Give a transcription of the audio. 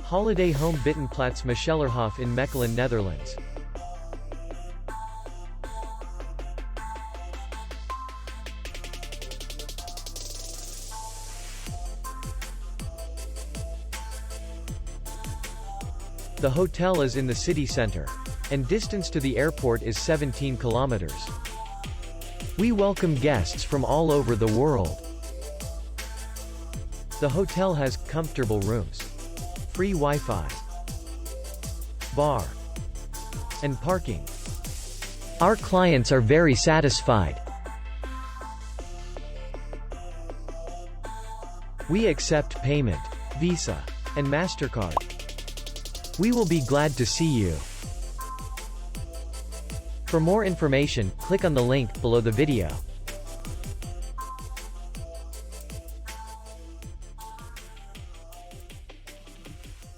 Holiday Home Buitenplaats Mechelerhof in Mechelen, Netherlands. The hotel is in the city center, and distance to the airport is 17 kilometers. We welcome guests from all over the world. The hotel has comfortable rooms, free Wi-Fi, bar, and parking. Our clients are very satisfied. We accept payment, Visa, and MasterCard. We will be glad to see you. For more information, click on the link below the video.